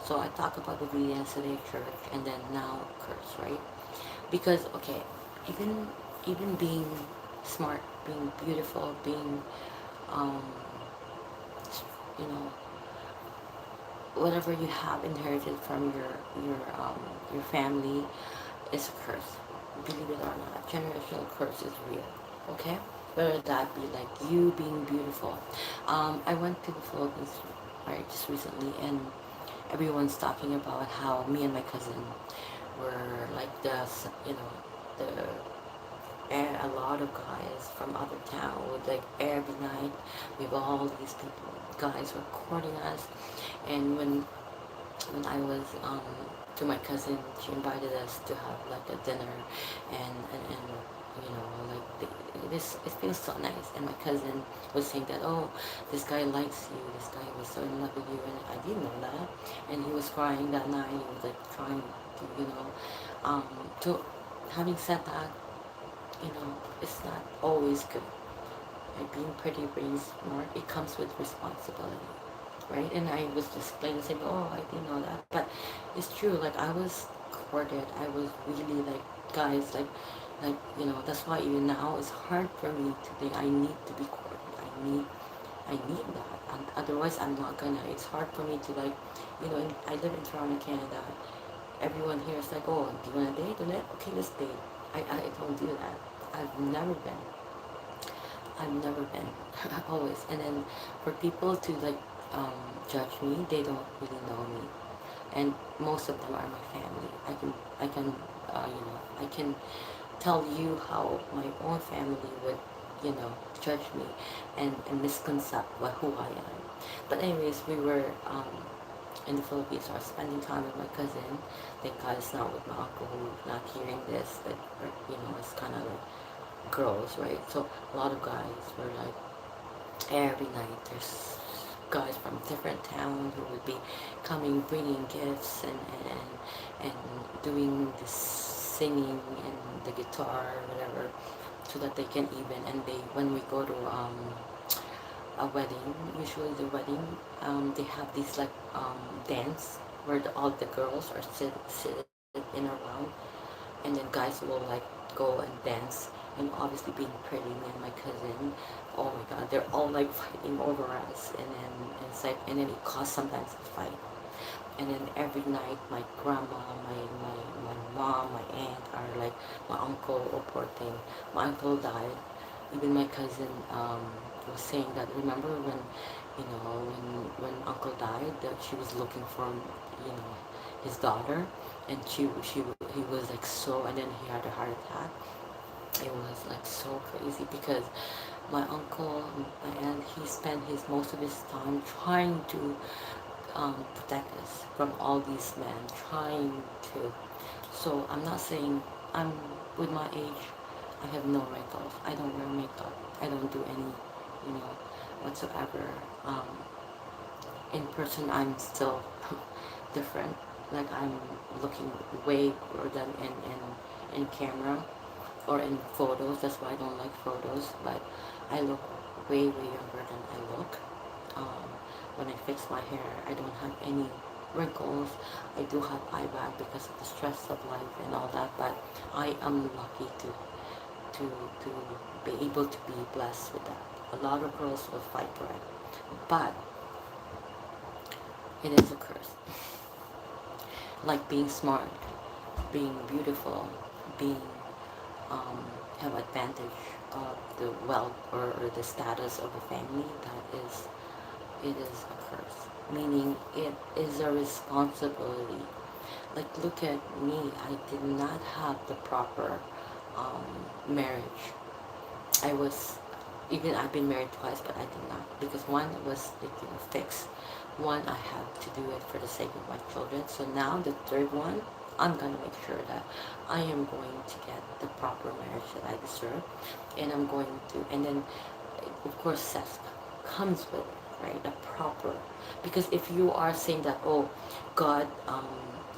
So I talk about obedience to the church, and then now curse, right? Because okay, even even being smart, being beautiful, being um, you know, whatever you have inherited from your family is a curse. Believe it or not, generational curse is real. Okay, whether that be like you being beautiful. I went to the Philippines right just recently, and everyone's talking about how me and my cousin were like the and a lot of guys from other town would like every night we have all these people guys were courting us. And when I was to my cousin, she invited us to have like a dinner, and you know like it feels so nice. And my cousin was saying that, oh, this guy likes you, this guy was so in love with you, and I didn't know that. And he was crying that night. He was like trying to to having said that, it's not always good. Like being pretty, being smart, it comes with responsibility, right? And I was just plain saying, oh, I didn't know that, but it's true. Like I was courted. I was really like guys, that's why even now it's hard for me to think I need to be courted. I need that. And otherwise, I'm not gonna. It's hard for me to and I live in Toronto, Canada. Everyone here is like, oh, do you want to date? Okay, let's date. I don't do that. I've never been. I've never been. Always. And then for people to um, judge me, they don't really know me. And most of them are my family. I can tell you how my own family would, judge me and misconcept who I am. But anyways, we were in the Philippines. So I was spending time with my cousin. Thank God it's not with my uncle who's not hearing this. That it's kind of like girls, right? So a lot of guys were like every night. There's guys from different towns who would be coming, bringing gifts and doing this singing and the guitar, whatever, so that they can even. And they when we go to a wedding, usually the wedding, they have these dance where all the girls are sit in a round, and then guys will go and dance. And obviously being pretty, me and my cousin, oh my god, they're all fighting over us. And then and then it caused sometimes a fight. And then every night my grandma, my mom, my aunt are like, my uncle, oh poor thing, my uncle died. Even my cousin was saying that, remember when when uncle died, that she was looking for his daughter, and he was like, so, and then he had a heart attack. It was like so crazy because my uncle, my aunt, he spent his most of his time trying to protect us from all these men, trying to. So I'm not saying I'm with my age. I have no wrinkles. I don't wear makeup. I don't do any, whatsoever. Um, in person, I'm still different. Like I'm looking way better than in camera or in photos. That's why I don't like photos. But I look way younger than I look. Um, when I fix my hair, I don't have any wrinkles. I do have eye bag because of the stress of life and all that. But I am lucky to be able to be blessed with that. A lot of girls will fight for it, but it is a curse. Like being smart, being beautiful, being um, have advantage of the wealth or the status of a family. It is a curse. Meaning it is a responsibility. Like look at me. I did not have the proper marriage. I was even I've been married twice, but I did not because one was fixed. One I had to do it for the sake of my children. So now the third one, I'm gonna make sure that I am going to get the proper marriage that I deserve, and I'm going to. And then, of course, sex comes with it, right? The proper, because if you are saying that, oh, God,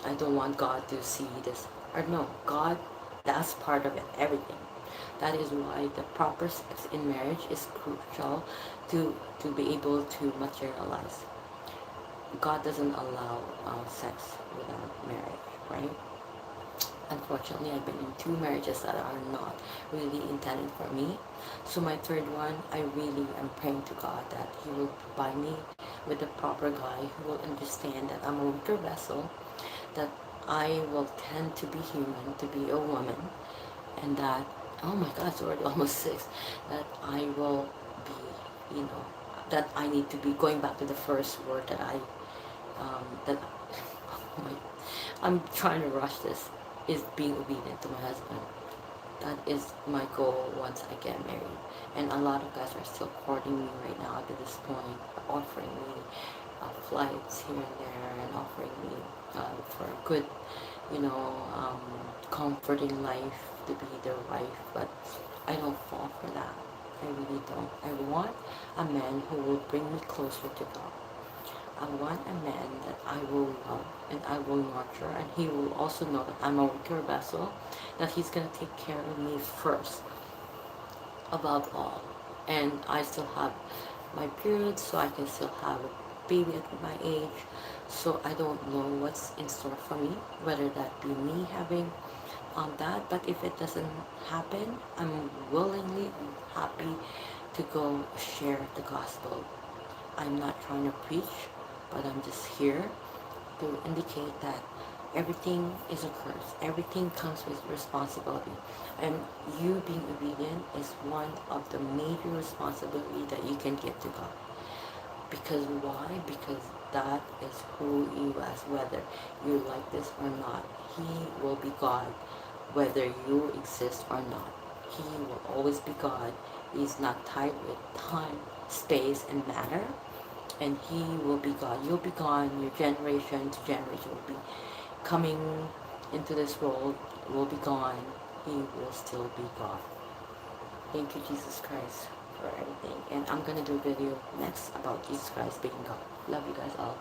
I don't want God to see this, or no, God, that's part of it, everything. That is why the proper sex in marriage is crucial to be able to materialize. God doesn't allow sex without marriage, right? Unfortunately, I've been in two marriages that are not really intended for me. So my third one, I really am praying to God that He will provide me with a proper guy who will understand that I'm a weaker vessel, that I will tend to be human, to be a woman, and that, oh my God, it's already almost six, that I will be, that I need to be going back to the first word that that, oh my, I'm trying to rush this, is being obedient to my husband. That is my goal once I get married. And a lot of guys are still courting me right now to this point, offering me flights here and there, and offering me for a good, you know, um, comforting life to be their wife. But I don't fall for that. I really don't. I want a man who will bring me closer to God. I want a man that I will love and I will nurture, and he will also know that I'm a weaker vessel, that he's going to take care of me first, above all. And I still have my period, so I can still have a baby at my age. So I don't know what's in store for me, whether that be me having that. But if it doesn't happen, I'm willingly happy to go share the gospel. I'm not trying to preach, but I'm just here to indicate that everything is a curse. Everything comes with responsibility. And you being obedient is one of the major responsibility that you can give to God. Because why? Because that is who He is. Whether you like this or not, He will be God. Whether you exist or not, He will always be God. He's not tied with time, space, and matter. And He will be God. You'll be gone. Your generation to generation will be coming into this world, will be gone. He will still be God. Thank you, Jesus Christ, for everything. And I'm gonna do a video next about Jesus Christ being God. Love you guys all.